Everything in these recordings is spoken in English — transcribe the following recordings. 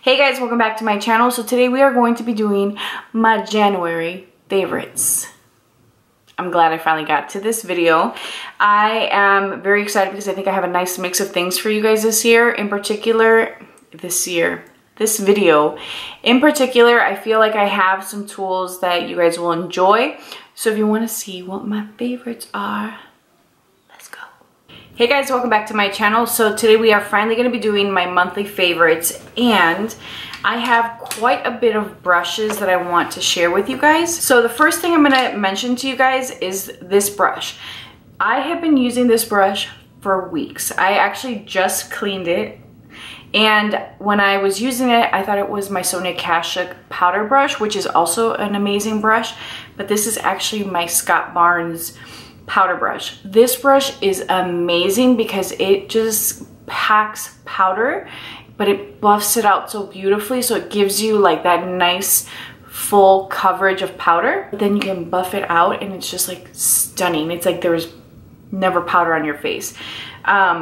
Hey guys, welcome back to my channel. So today we are going to be doing my January favorites. I'm glad I finally got to this video. I am very excited because I think I have a nice mix of things for you guys this year. In particular, this video. In particular, I feel like I have some tools that you guys will enjoy. So if you want to see what my favorites are, let's go. Hey guys, welcome back to my channel. So today we are finally going to be doing my monthly favorites, and I have quite a bit of brushes that I want to share with you guys. So the first thing I'm going to mention to you guys is this brush. I have been using this brush for weeks. I actually just cleaned it, and when I was using it, I thought it was my Moisturizer-St powder brush, which is also an amazing brush, but this is actually my Scott Barnes powder brush. This brush is amazing because it just packs powder, but it buffs it out so beautifully, so it gives you like that nice full coverage of powder. But then you can buff it out and it's just like stunning. It's like there's never powder on your face.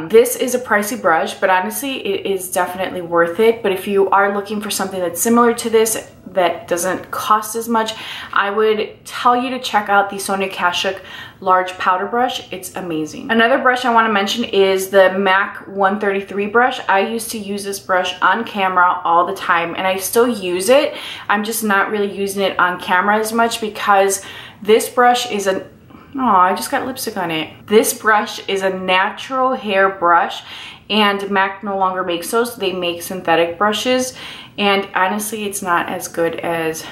This is a pricey brush, but honestly it is definitely worth it. But if you are looking for something that's similar to this that doesn't cost as much, I would tell you to check out the Moisturizer-St large powder brush. It's amazing. Another brush I want to mention is the MAC 133 brush. I used to use this brush on camera all the time, and I still use it. I'm just not really using it on camera as much because this brush is an oh, I just got lipstick on it. This brush is a natural hair brush, and MAC no longer makes those. They make synthetic brushes, and honestly, it's not as good as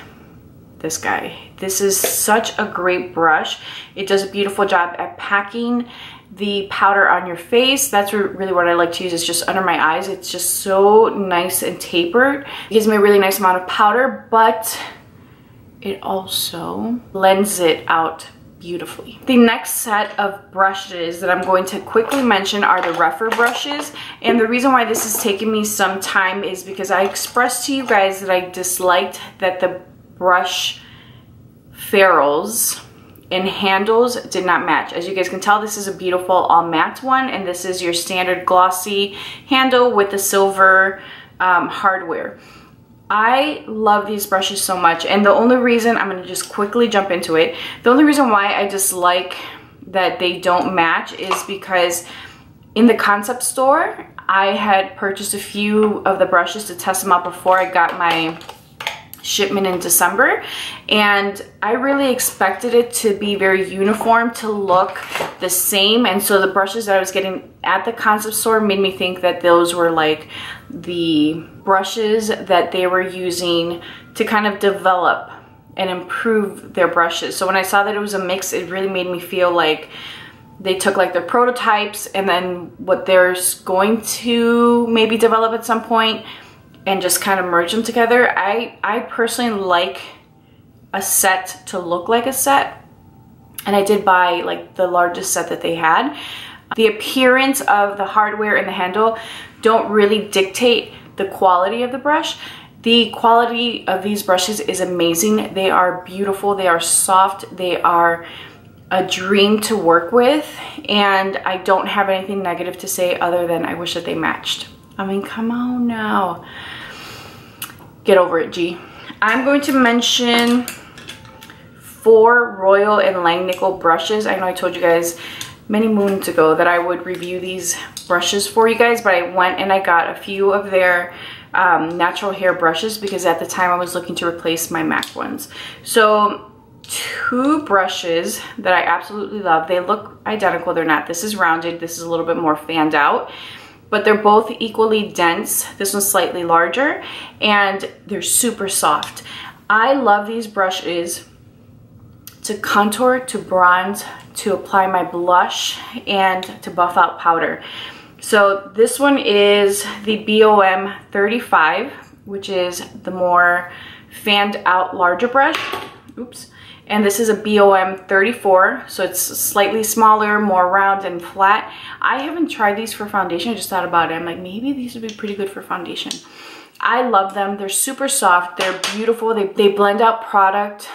this guy. This is such a great brush. It does a beautiful job at packing the powder on your face. That's really what I like to use, is just under my eyes. It's just so nice and tapered. It gives me a really nice amount of powder, but it also blends it out beautifully. The next set of brushes that I'm going to quickly mention are the rougher brushes, and the reason why this has taken me some time is because I expressed to you guys that I disliked that the brush ferrules and handles did not match. As you guys can tell, this is a beautiful all matte one, and this is your standard glossy handle with the silver hardware. I love these brushes so much, and the only reason, I'm going to just quickly jump into it, the only reason why I dislike that they don't match is because in the concept store, I had purchased a few of the brushes to test them out before I got my shipment in December, and I really expected it to be very uniform, to look the same, and so the brushes that I was getting at the concept store made me think that those were like the brushes that they were using to kind of develop and improve their brushes. So when I saw that it was a mix, it really made me feel like they took like their prototypes and then what they're going to maybe develop at some point and just kind of merge them together. I personally like a set to look like a set, and I did buy like the largest set that they had. The appearance of the hardware and the handle don't really dictate the quality of the brush. The quality of these brushes is amazing. They are beautiful, they are soft, they are a dream to work with, and I don't have anything negative to say other than I wish that they matched. I mean, come on now. Get over it, G. I'm going to mention 4 Royal and Langnickel brushes. I know I told you guys many moons ago that I would review these brushes for you guys, but I went and I got a few of their natural hair brushes because at the time I was looking to replace my MAC ones. So 2 brushes that I absolutely love. They look identical, they're not. This is rounded, this is a little bit more fanned out, but they're both equally dense. This one's slightly larger, and they're super soft. I love these brushes to contour, to bronze, to apply my blush, and to buff out powder. So this one is the BOM 35, which is the more fanned out larger brush. Oops. And this is a BOM 34, so it's slightly smaller, more round and flat. I haven't tried these for foundation. I just thought about it. I'm like, maybe these would be pretty good for foundation. I love them. They're super soft. They're beautiful. They blend out product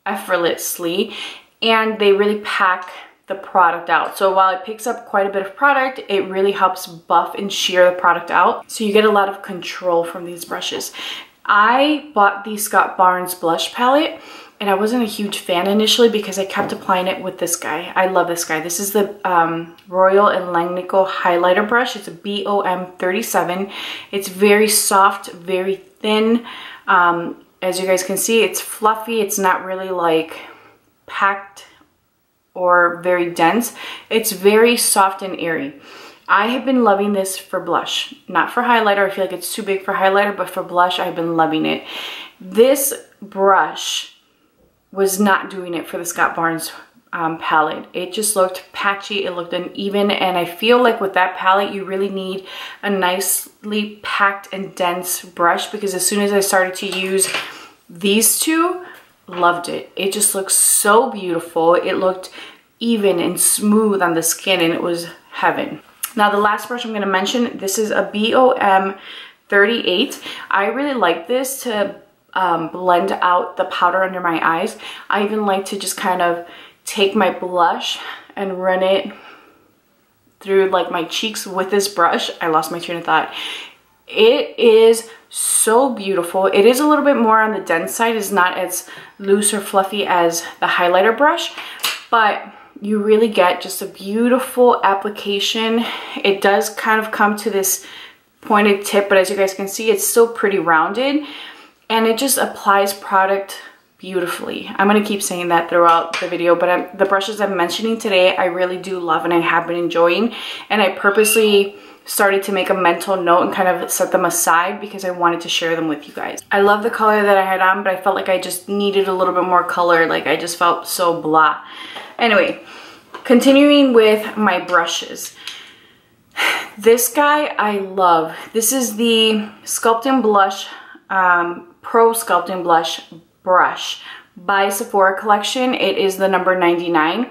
effortlessly, and they really pack the product out. So while it picks up quite a bit of product, it really helps buff and sheer the product out. So you get a lot of control from these brushes. I bought the Scott Barnes blush palette, and I wasn't a huge fan initially because I kept applying it with this guy. I love this guy. This is the Royal and Langnickel highlighter brush. It's a BOM37. It's very soft, very thin. As you guys can see, it's fluffy. It's not really like packed or very dense. It's very soft and airy. I have been loving this for blush, not for highlighter. I feel like it's too big for highlighter, but for blush, I've been loving it. This brush was not doing it for the Scott Barnes palette. It just looked patchy, it looked uneven, and I feel like with that palette, you really need a nicely packed and dense brush, because as soon as I started to use these two, loved it. It just looks so beautiful. It looked even and smooth on the skin, and it was heaven. Now the last brush I'm going to mention, this is a BOM38. I really like this to blend out the powder under my eyes. I even like to just kind of take my blush and run it through like my cheeks with this brush. I lost my train of thought. It is so beautiful. It is a little bit more on the dense side. It's not as loose or fluffy as the highlighter brush, but you really get just a beautiful application. It does kind of come to this pointed tip, but as you guys can see, it's still pretty rounded, and it just applies product beautifully. I'm going to keep saying that throughout the video, but the brushes I'm mentioning today, I really do love and I have been enjoying, and I purposely started to make a mental note and kind of set them aside because I wanted to share them with you guys. I love the color that I had on, but I felt like I just needed a little bit more color. Like I just felt so blah. Anyway, continuing with my brushes. This guy I love. This is the Sculpt and Blush, Pro Sculpt and Blush brush by Sephora Collection. It is the number 99.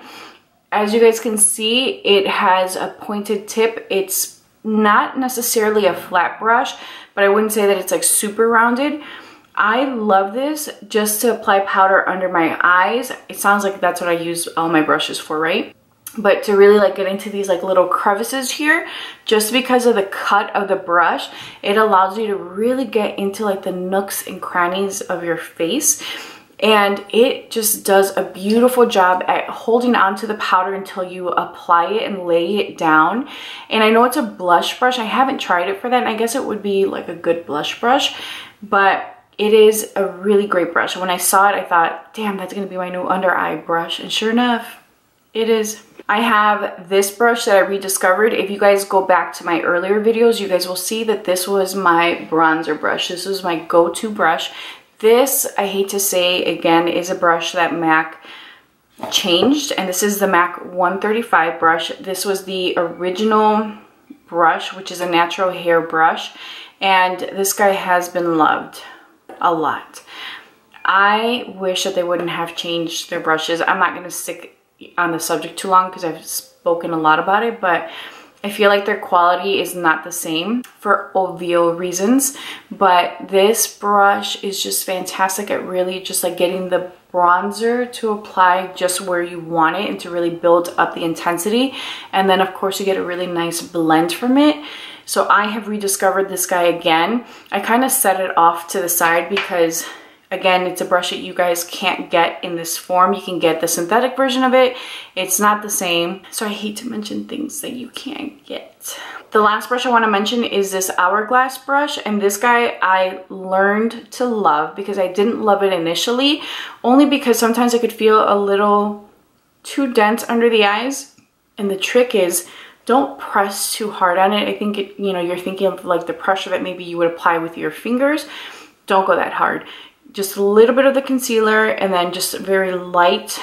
As you guys can see, it has a pointed tip. It's not necessarily a flat brush, but I wouldn't say that it's like super rounded. I love this just to apply powder under my eyes. It sounds like that's what I use all my brushes for, right? But to really like get into these like little crevices here, just because of the cut of the brush, it allows you to really get into like the nooks and crannies of your face. And it just does a beautiful job at holding onto the powder until you apply it and lay it down. And I know it's a blush brush. I haven't tried it for that, and I guess it would be like a good blush brush, but it is a really great brush. When I saw it, I thought, damn, that's gonna be my new under eye brush. And sure enough, it is. I have this brush that I rediscovered. If you guys go back to my earlier videos, you guys will see that this was my bronzer brush. This was my go-to brush. This, I hate to say again, is a brush that MAC changed, and this is the MAC 135 brush. This was the original brush, which is a natural hair brush, and this guy has been loved a lot. I wish that they wouldn't have changed their brushes. I'm not going to stick on the subject too long because I've spoken a lot about it, but I feel like their quality is not the same for obvious reasons, but this brush is just fantastic at really just like getting the bronzer to apply just where you want it and to really build up the intensity. And then of course you get a really nice blend from it. So I have rediscovered this guy again. I kind of set it off to the side because again, it's a brush that you guys can't get in this form. You can get the synthetic version of it. It's not the same. So I hate to mention things that you can't get. The last brush I want to mention is this Hourglass brush. And this guy I learned to love because I didn't love it initially. Only because sometimes I could feel a little too dense under the eyes. And the trick is, don't press too hard on it. I think it, you know, you're thinking of like the pressure that maybe you would apply with your fingers. Don't go that hard. Just a little bit of the concealer and then just a very light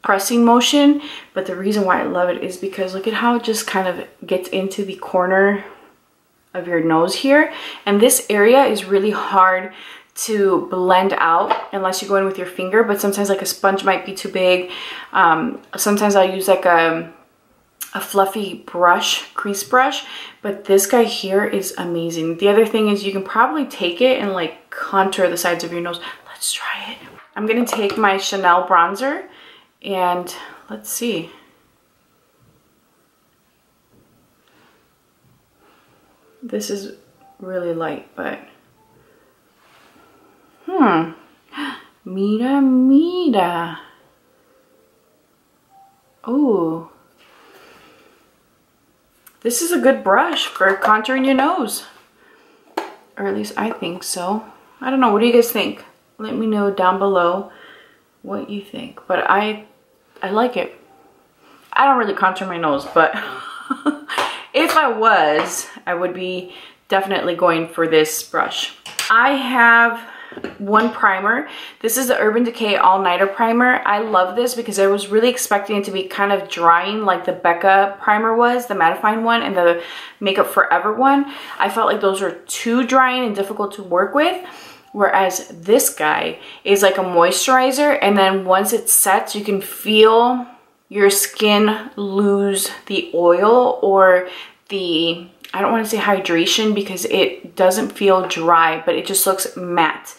pressing motion. But the reason why I love it is because look at how it just kind of gets into the corner of your nose here. And this area is really hard to blend out unless you go in with your finger, but sometimes like a sponge might be too big. Sometimes I'll use like a fluffy brush, crease brush, but this guy here is amazing. The other thing is you can probably take it and like contour the sides of your nose. Let's try it. I'm gonna take my Chanel bronzer and let's see. This is really light, but mira. Oh, this is a good brush for contouring your nose, or at least I think so. I don't know, what do you guys think? Let me know down below what you think, but I like it. I don't really contour my nose, but if I was, I would be definitely going for this brush. I have one primer. This is the Urban Decay All Nighter Primer. I love this because I was really expecting it to be kind of drying like the Becca primer was, the mattifying one, and the Makeup Forever one. I felt like those were too drying and difficult to work with. Whereas this guy is like a moisturizer, and then once it sets, you can feel your skin lose the oil or the, I don't want to say hydration because it doesn't feel dry, but it just looks matte.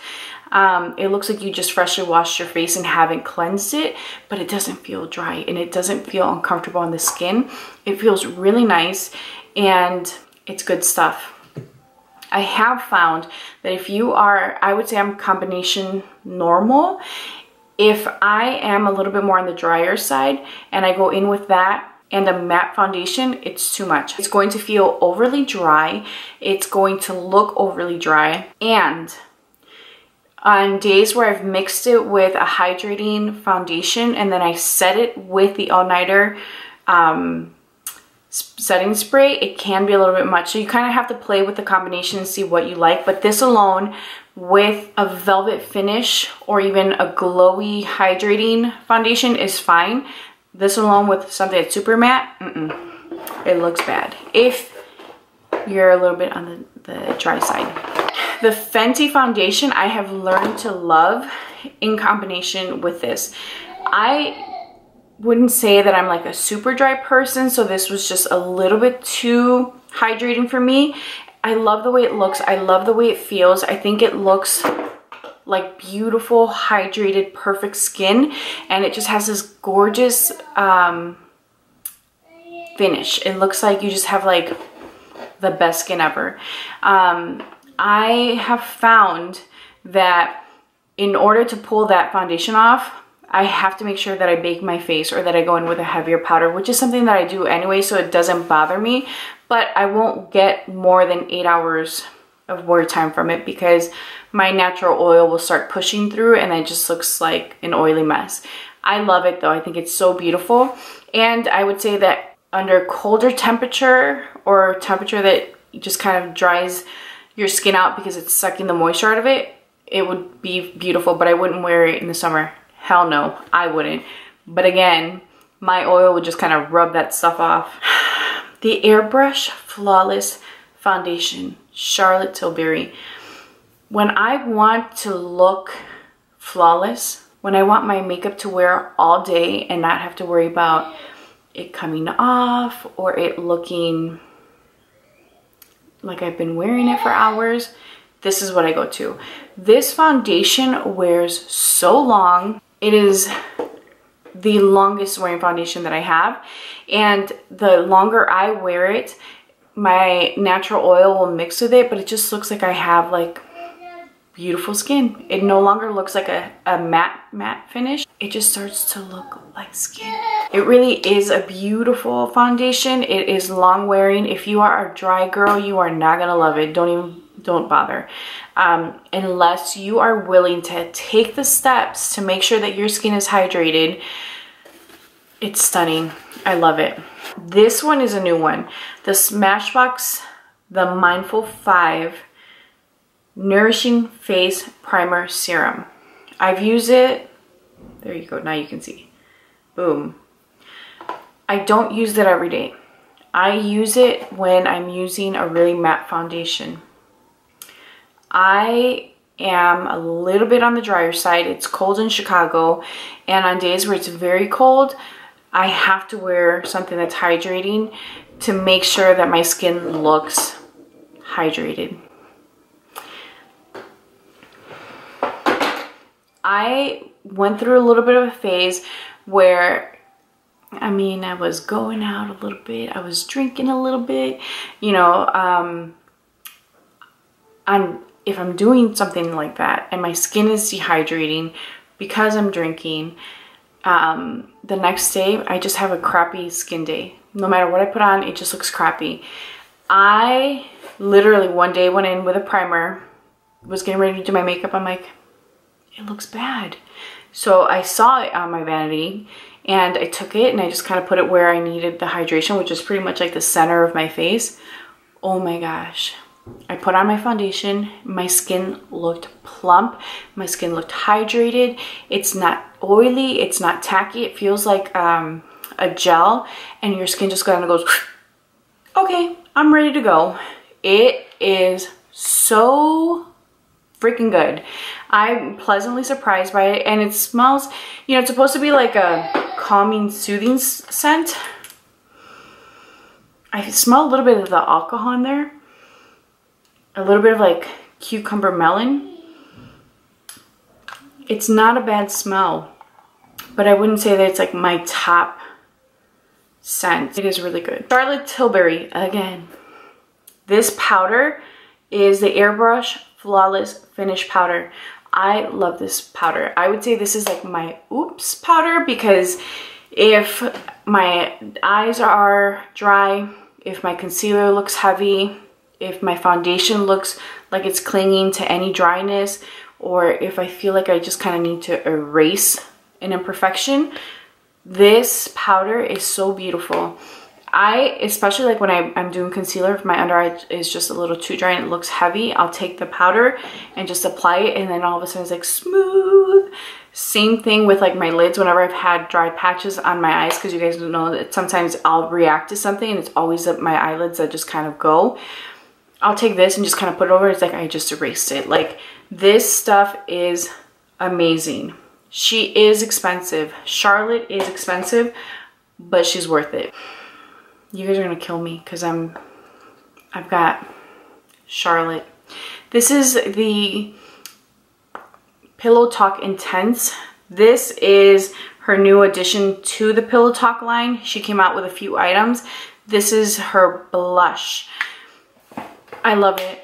It looks like you just freshly washed your face and haven't cleansed it, but it doesn't feel dry and it doesn't feel uncomfortable on the skin. It feels really nice and it's good stuff. I have found that if you are, I would say I'm combination normal. If I am a little bit more on the drier side and I go in with that and a matte foundation, it's too much. It's going to feel overly dry. It's going to look overly dry. And on days where I've mixed it with a hydrating foundation and then I set it with the All Nighter setting spray, it can be a little bit much. So you kind of have to play with the combination and see what you like. But this alone with a velvet finish or even a glowy hydrating foundation is fine. This alone with something that's super matte, it looks bad if you're a little bit on the dry side. The Fenty foundation I have learned to love in combination with this. I wouldn't say that I'm like a super dry person, so this was just a little bit too hydrating for me. I love the way it looks. I love the way it feels. I think it looks like beautiful, hydrated, perfect skin, and it just has this gorgeous finish. It looks like you just have like the best skin ever. I have found that in order to pull that foundation off, I have to make sure that I bake my face or that I go in with a heavier powder, which is something that I do anyway, so it doesn't bother me. But I won't get more than 8 hours of wear time from it because my natural oil will start pushing through and it just looks like an oily mess. I love it though. I think it's so beautiful. And I would say that under colder temperature or temperature that just kind of dries your skin out because it's sucking the moisture out of it, it would be beautiful, but I wouldn't wear it in the summer. Hell no, I wouldn't. But again, my oil would just kind of rub that stuff off. The Airbrush Flawless Foundation, Charlotte Tilbury. When I want to look flawless, when I want my makeup to wear all day and not have to worry about it coming off or it looking like I've been wearing it for hours, this is what I go to. This foundation wears so long. It is the longest wearing foundation that I have, and the longer I wear it, my natural oil will mix with it, but it just looks like I have like beautiful skin. It no longer looks like a matte finish. It just starts to look like skin. It really is a beautiful foundation. It is long wearing. If you are a dry girl, you are not gonna love it. Don't bother. Unless you are willing to take the steps to make sure that your skin is hydrated. It's stunning. I love it. This one is a new one. The Smashbox, the Mindful 5 Nourishing Face Primer Serum. I've used it. There you go. Now you can see. Boom. I don't use it every day. I use it when I'm using a really matte foundation. I am a little bit on the drier side. It's cold in Chicago, and on days where it's very cold, I have to wear something that's hydrating to make sure that my skin looks hydrated. I went through a little bit of a phase where, I mean, I was going out a little bit, I was drinking a little bit, you know, if I'm doing something like that and my skin is dehydrating because I'm drinking, the next day I just have a crappy skin day. No matter what I put on, it just looks crappy. I literally one day went in with a primer, was getting ready to do my makeup. I'm like, it looks bad. So I saw it on my vanity and I took it and I just kind of put it where I needed the hydration, which is pretty much like the center of my face. Oh my gosh. I put on my foundation, my skin looked plump, my skin looked hydrated, it's not oily, it's not tacky, it feels like a gel, and your skin just kind of goes, okay, I'm ready to go. It is so freaking good. I'm pleasantly surprised by it, and it smells, you know, it's supposed to be like a calming, soothing scent. I smell a little bit of the alcohol in there. A little bit of like cucumber melon. It's not a bad smell, but I wouldn't say that it's like my top scent. It is really good. Charlotte Tilbury again. This powder is the Airbrush Flawless Finish Powder. I love this powder. I would say this is like my oops powder, because if my eyes are dry, if my concealer looks heavy, if my foundation looks like it's clinging to any dryness, or if I feel like I just kind of need to erase an imperfection, this powder is so beautiful. Especially like when I'm doing concealer, if my under eye is just a little too dry and it looks heavy, I'll take the powder and just apply it, and then all of a sudden it's like smooth. Same thing with like my lids whenever I've had dry patches on my eyes, because you guys know that sometimes I'll react to something and it's always my eyelids that just kind of go. I'll take this and just kind of put it over. It's like I just erased it. Like, this stuff is amazing. She is expensive. Charlotte is expensive, but she's worth it. You guys are gonna kill me because I've got Charlotte. This is the Pillow Talk Intense. This is her new addition to the Pillow Talk line. She came out with a few items. This is her blush. I love it.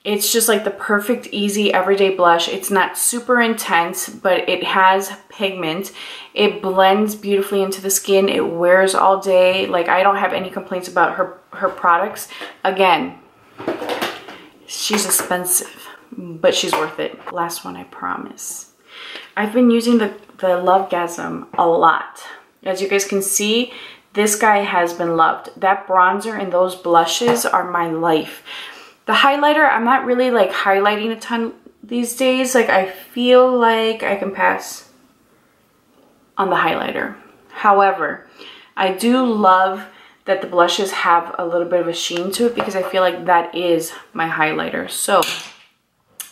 It's just like the perfect, easy, everyday blush. It's not super intense, but it has pigment. It blends beautifully into the skin. It wears all day. Like, I don't have any complaints about her products. Again, she's expensive, but she's worth it. Last one, I promise. I've been using the Lovegasm a lot. As you guys can see, this guy has been loved. That bronzer and those blushes are my life. The highlighter, I'm not really like highlighting a ton these days. Like, I feel like I can pass on the highlighter. However, I do love that the blushes have a little bit of a sheen to it, because I feel like that is my highlighter. So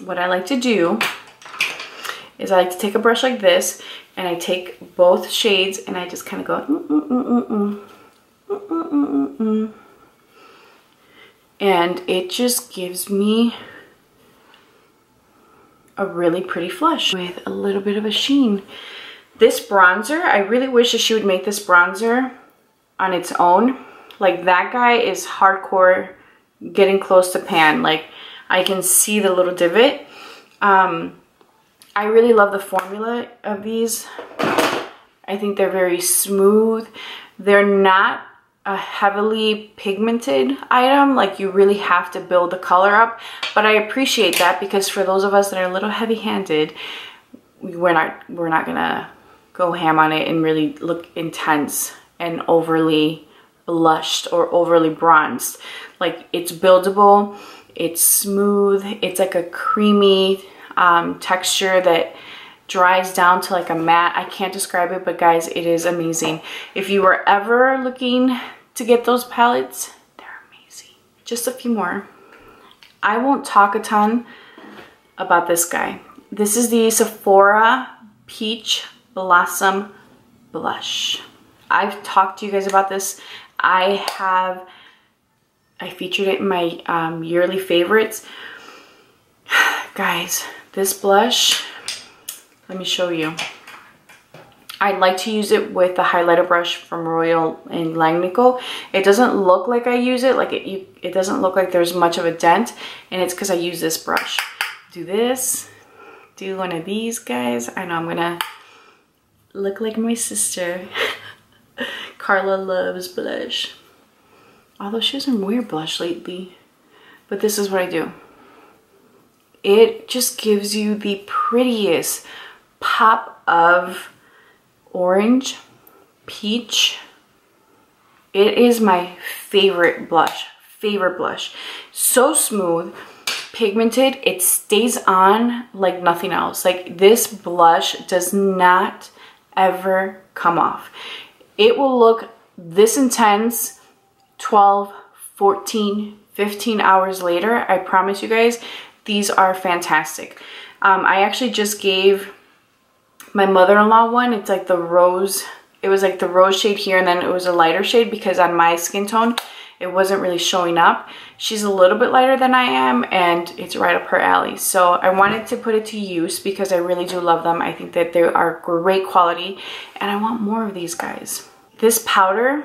what I like to do is I like to take a brush like this, and I take both shades and I just kind of go and it just gives me a really pretty flush with a little bit of a sheen. This bronzer, I really wish that she would make this bronzer on its own. Like, that guy is hardcore getting close to pan. Like, I can see the little divot. I really love the formula of these. I think they're very smooth. They're not a heavily pigmented item. Like, you really have to build the color up. But I appreciate that, because for those of us that are a little heavy-handed, we're not gonna go ham on it and really look intense and overly blushed or overly bronzed. Like, it's buildable, it's smooth, it's like a creamy texture that dries down to like a matte. I can't describe it, but guys, it is amazing. If you were ever looking to get those palettes, they're amazing. Just a few more. I won't talk a ton about this guy. This is the Sephora Peach Blossom Blush. I've talked to you guys about this. I featured it in my yearly favorites. Guys, this blush, let me show you. I like to use it with the highlighter brush from Royal and Langnickel. It doesn't look like I use it, like it doesn't look like there's much of a dent, and it's because I use this brush. Do this, do one of these guys. I know I'm gonna look like my sister. Carla loves blush. Although she doesn't wear blush lately. But this is what I do. It just gives you the prettiest pop of orange, peach. It is my favorite blush. So smooth, pigmented. It stays on like nothing else. Like, this blush does not ever come off. It will look this intense 12, 14, 15 hours later. I promise you guys, these are fantastic. I actually just gave my mother-in-law one. It's like the rose. It was like the rose shade here, and then it was a lighter shade because on my skin tone, it wasn't really showing up. She's a little bit lighter than I am, and it's right up her alley. So I wanted to put it to use because I really do love them. I think that they are great quality, and I want more of these guys. This powder,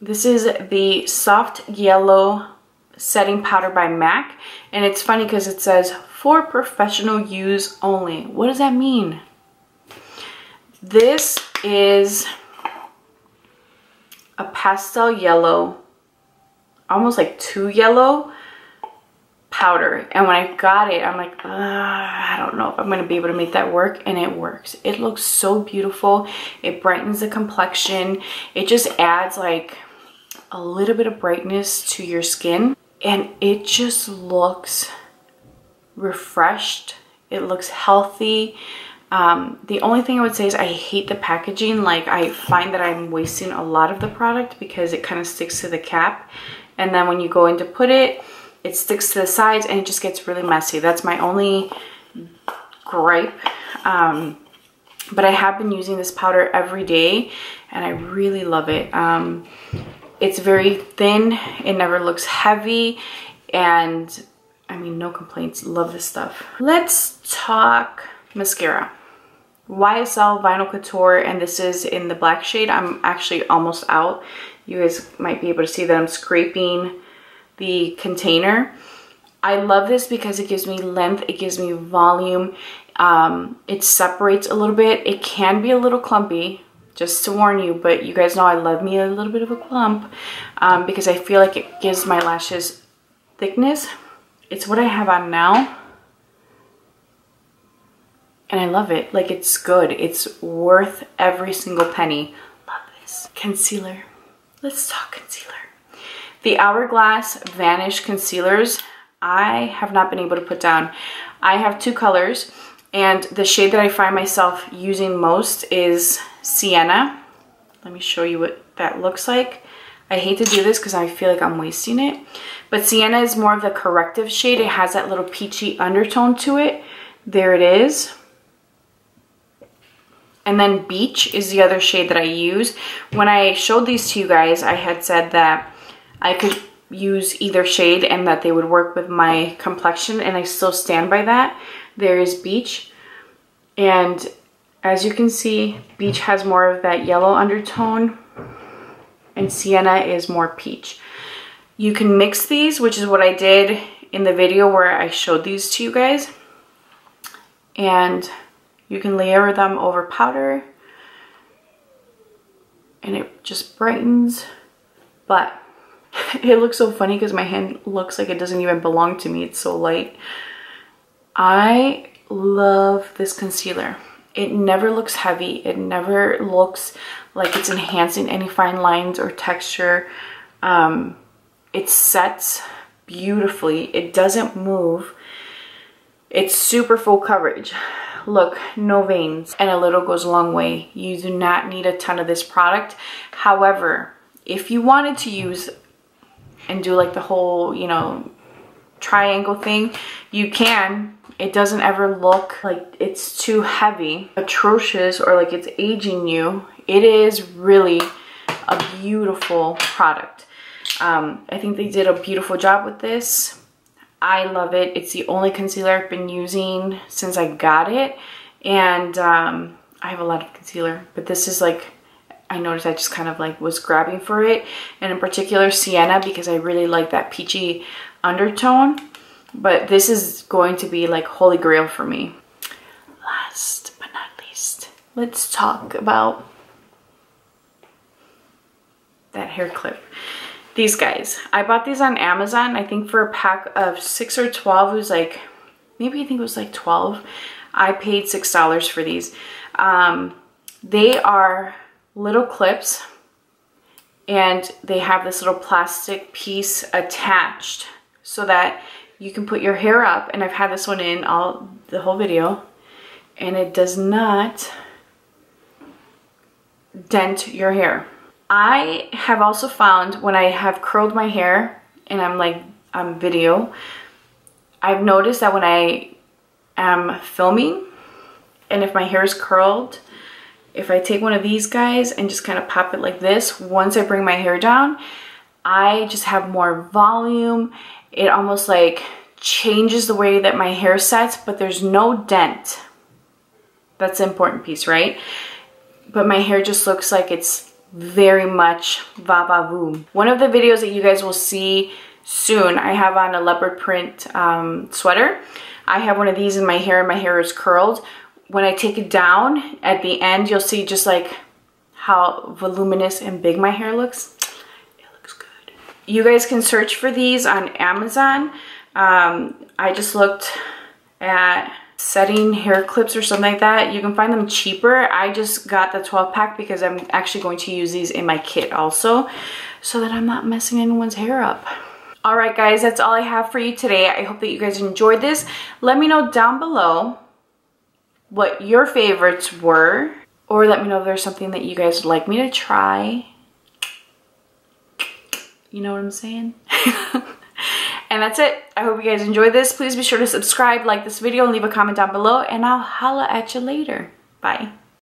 this is the Soft Yellow Setting Powder by MAC, and it's funny because it says for professional use only. What does that mean? This is a pastel yellow, almost like too yellow powder, and when I got it, I'm like, I don't know if I'm gonna be able to make that work, and it works. It looks so beautiful. It brightens the complexion. It just adds like a little bit of brightness to your skin, and it just looks refreshed. It looks healthy. The only thing I would say is I hate the packaging. Like, I find that I'm wasting a lot of the product because it kind of sticks to the cap, and then when you go in to put it, it sticks to the sides and it just gets really messy. That's my only gripe. But I have been using this powder every day and I really love it. It's very thin, it never looks heavy, and I mean, no complaints. Love this stuff. Let's talk mascara. YSL Vinyl Couture, and this is in the black shade. I'm actually almost out. You guys might be able to see that I'm scraping the container. I love this because it gives me length, it gives me volume, it separates a little bit. It can be a little clumpy, just to warn you, but you guys know I love me a little bit of a clump because I feel like it gives my lashes thickness. It's what I have on now, and I love it. Like, it's good. It's worth every single penny. Love this. Concealer. Let's talk concealer. The Hourglass Vanish Concealers, I have not been able to put down. I have two colors, and the shade that I find myself using most is Sienna. Let me show you what that looks like. I hate to do this because I feel like I'm wasting it, but Sienna is more of the corrective shade. It has that little peachy undertone to it. There it is. And then Beige is the other shade that I use. When I showed these to you guys, I had said that I could use either shade and that they would work with my complexion, and I still stand by that. There is Beige, and as you can see, Beige has more of that yellow undertone, and Sienna is more peach. You can mix these, which is what I did in the video where I showed these to you guys, and you can layer them over powder, and it just brightens. But it looks so funny because my hand looks like it doesn't even belong to me. It's so light. I love this concealer. It never looks heavy. It never looks like it's enhancing any fine lines or texture. It sets beautifully. It doesn't move. It's super full coverage. Look, no veins, and a little goes a long way. You do not need a ton of this product. However, if you wanted to use and do like the whole, you know, triangle thing, you can. It doesn't ever look like it's too heavy, atrocious, or like it's aging you. It is really a beautiful product. I think they did a beautiful job with this. I love it. It's the only concealer I've been using since I got it, and I have a lot of concealer, but this is like, I noticed I just kind of like was grabbing for it, and in particular Sienna, because I really like that peachy undertone. But this is going to be like holy grail for me. Last but not least, let's talk about that hair clip. These guys, I bought these on Amazon, I think for a pack of 6 or 12. It was like, maybe I think it was like 12. I paid $6 for these. They are little clips, and they have this little plastic piece attached so that you can put your hair up. And I've had this one in the whole video, and it does not dent your hair. I have also found when I have curled my hair and I'm like on video, I've noticed that when I am filming and if my hair is curled, if I take one of these guys and just kind of pop it like this, once I bring my hair down, I just have more volume. It almost like changes the way that my hair sets, but there's no dent. That's the important piece, right? But my hair just looks like it's very much va-va-voom. One of the videos that you guys will see soon, I have on a leopard print sweater. I have one of these in my hair, and my hair is curled. When I take it down at the end, you'll see just like how voluminous and big my hair looks. It looks good. You guys can search for these on Amazon. I just looked at setting hair clips or something like that. You can find them cheaper. I just got the 12 pack because I'm actually going to use these in my kit also, so that I'm not messing anyone's hair up. All right guys, that's all I have for you today. I hope that you guys enjoyed this. Let me know down below what your favorites were, or let me know if there's something that you guys would like me to try. You know what I'm saying? And that's it. I hope you guys enjoyed this. Please be sure to subscribe, like this video, and leave a comment down below, and I'll holla at you later. Bye.